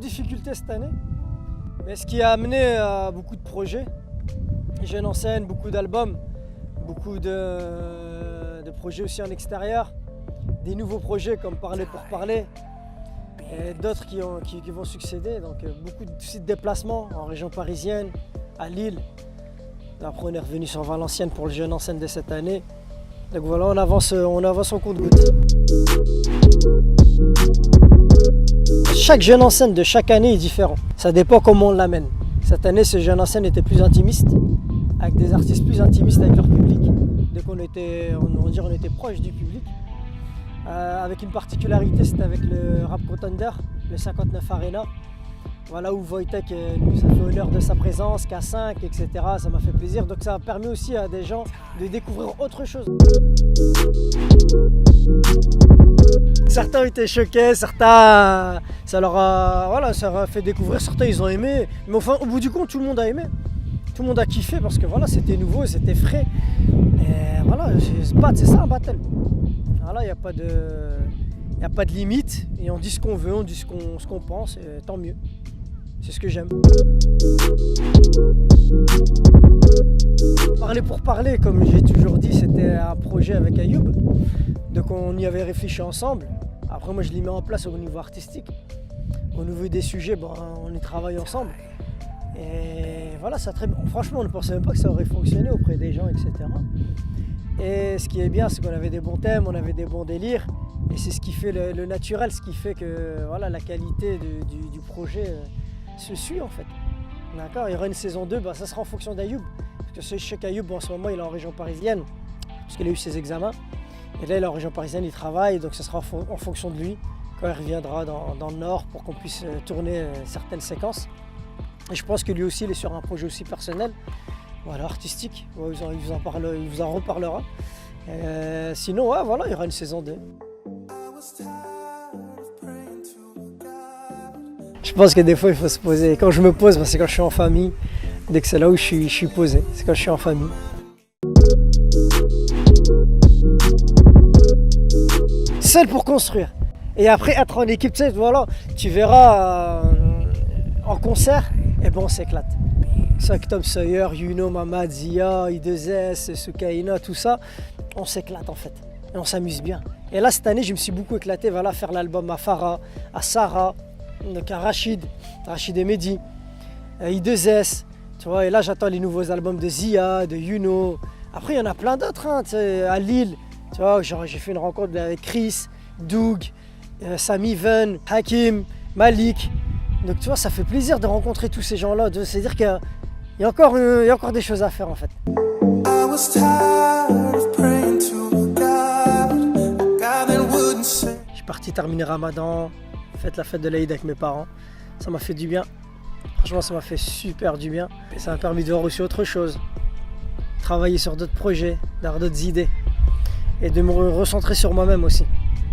de difficultés cette année, mais ce qui a amené à beaucoup de projets. Jeune en scène, beaucoup d'albums, beaucoup de projets aussi en extérieur, des nouveaux projets comme Parler pour parler, et d'autres qui vont succéder. Donc beaucoup de déplacements en région parisienne, à Lille. Après on est revenu sur Valenciennes pour le Jeune en scène de cette année. Donc voilà, on avance en compte-gouttes. Chaque Jeune en scène de chaque année est différent. Ça dépend comment on l'amène. Cette année, ce Jeune en scène était plus intimiste, avec des artistes plus intimistes avec leur public. Donc on était proche du public. Avec une particularité, c'était avec le Rap Contender, le 59 Arena. Voilà où Wojtek nous a fait honneur de sa présence, K5, etc. Ça m'a fait plaisir. Donc ça a permis aussi à des gens de découvrir autre chose. Certains étaient choqués, certains, ça leur a fait découvrir, certains ils ont aimé. Mais enfin, au bout du compte, tout le monde a aimé. Tout le monde a kiffé parce que voilà, c'était nouveau, c'était frais. Et voilà, c'est ça un battle. Voilà, il n'y a pas de limite. Et on dit ce qu'on veut, on dit ce qu'on pense, et tant mieux. C'est ce que j'aime. Parler pour parler, comme j'ai toujours dit, c'était un projet avec Ayoub. Donc on y avait réfléchi ensemble. Après moi je l'ai mis en place au niveau artistique. Au niveau des sujets, on y travaille ensemble. Et voilà, ça très bien. Franchement on ne pensait même pas que ça aurait fonctionné auprès des gens, etc. Et ce qui est bien, c'est qu'on avait des bons thèmes, on avait des bons délires. Et c'est ce qui fait le naturel, ce qui fait que voilà, la qualité du projet se suit en fait. D'accord. Il y aura une saison 2, ça sera en fonction d'Ayoub. Parce que je sais qu'Ayoub en ce moment il est en région parisienne, parce qu'il a eu ses examens. Et là il est en région parisienne, il travaille, donc ça sera en fonction de lui, quand il reviendra dans le nord pour qu'on puisse tourner certaines séquences. Et je pense que lui aussi il est sur un projet aussi personnel, voilà, artistique, ouais, il vous en reparlera. Sinon ouais, voilà, il y aura une saison 2. Je pense que des fois il faut se poser. Quand je me pose, c'est quand je suis en famille. Dès que c'est là où je suis posé, c'est quand je suis en famille. Seul pour construire. Et après être en équipe, voilà, tu verras en concert, et on s'éclate. C'est avec Tom Sawyer, Yuno, Mamad, Zia, I2S, Soukaina, tout ça, on s'éclate en fait. Et on s'amuse bien. Et là cette année je me suis beaucoup éclaté, voilà, faire l'album à Farah, à Sarah, donc à Rachid et Mehdi, I2S, tu vois, et là j'attends les nouveaux albums de Zia, de Yuno. Après il y en a plein d'autres, hein, à Lille, tu vois, genre, j'ai fait une rencontre avec Chris, Doug, Sam Even, Hakim, Malik. Donc tu vois, ça fait plaisir de rencontrer tous ces gens-là, c'est-à-dire qu'il y a encore des choses à faire en fait. Je suis parti terminer Ramadan, la fête de l'Aïd avec mes parents. Ça m'a fait du bien. Franchement, ça m'a fait super du bien. Et ça m'a permis de voir aussi autre chose. Travailler sur d'autres projets, d'avoir d'autres idées. Et de me recentrer sur moi-même aussi.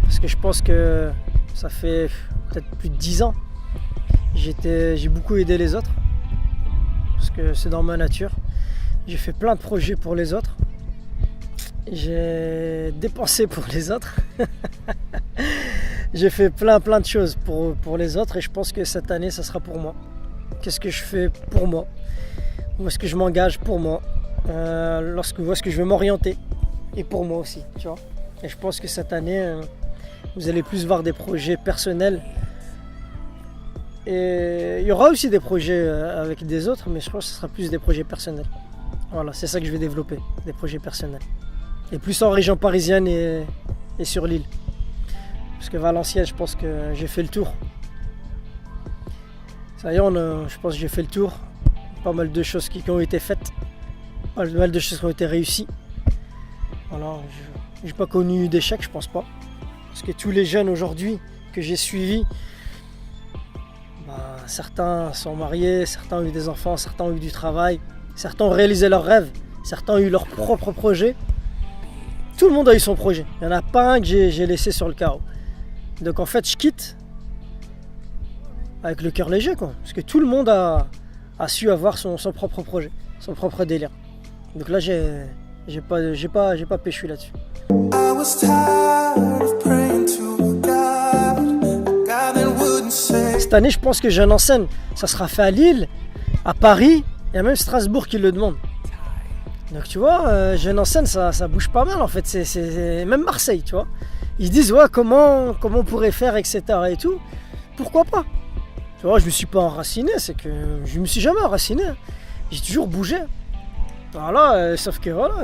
Parce que je pense que ça fait peut-être plus de 10 ans. J'ai beaucoup aidé les autres. Parce que c'est dans ma nature. J'ai fait plein de projets pour les autres. J'ai dépensé pour les autres. J'ai fait plein de choses pour les autres et je pense que cette année, ça sera pour moi. Qu'est-ce que je fais pour moi? Où est-ce que je m'engage pour moi? Où est-ce que je vais m'orienter? Et pour moi aussi, tu vois. Et je pense que cette année, vous allez plus voir des projets personnels. Et il y aura aussi des projets avec des autres, mais je pense que ce sera plus des projets personnels. Voilà, c'est ça que je vais développer, des projets personnels. Et plus en région parisienne et sur l'île. Parce que Valenciennes, je pense que j'ai fait le tour. Ça y est, je pense que j'ai fait le tour. Pas mal de choses qui ont été faites. Pas mal de choses qui ont été réussies. Voilà, j'ai pas connu d'échec, je pense pas. Parce que tous les jeunes aujourd'hui que j'ai suivis, certains sont mariés, certains ont eu des enfants, certains ont eu du travail, certains ont réalisé leurs rêves, certains ont eu leur propre projet. Tout le monde a eu son projet. Il n'y en a pas un que j'ai laissé sur le carreau. Donc en fait, je quitte avec le cœur léger, quoi. Parce que tout le monde a su avoir son propre projet, son propre délire. Donc là, j'ai pas péchu là-dessus. cette année, je pense que Jeune en scène, ça sera fait à Lille, à Paris, il y a même Strasbourg qui le demande. Donc tu vois, Jeune en scène, ça bouge pas mal en fait, c'est même Marseille, tu vois. Ils se disent, ouais, comment on pourrait faire, etc. et tout. Pourquoi pas? Tu vois, je me suis pas enraciné, c'est que je me suis jamais enraciné. J'ai toujours bougé. Voilà, sauf que voilà,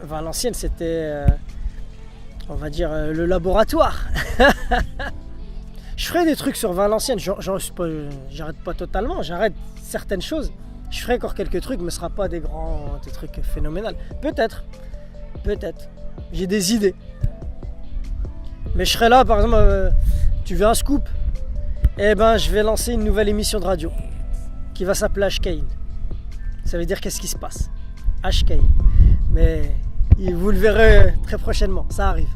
Valenciennes, c'était, on va dire, le laboratoire. Je ferai des trucs sur Valenciennes, j'arrête pas totalement, j'arrête certaines choses. Je ferai encore quelques trucs, mais ce sera pas des trucs phénoménaux. Peut-être. J'ai des idées. Mais je serai là, par exemple, tu veux un scoop? Eh ben, je vais lancer une nouvelle émission de radio qui va s'appeler Ashkane. Ça veut dire qu'est-ce qui se passe? Ashkane. Mais vous le verrez très prochainement, ça arrive.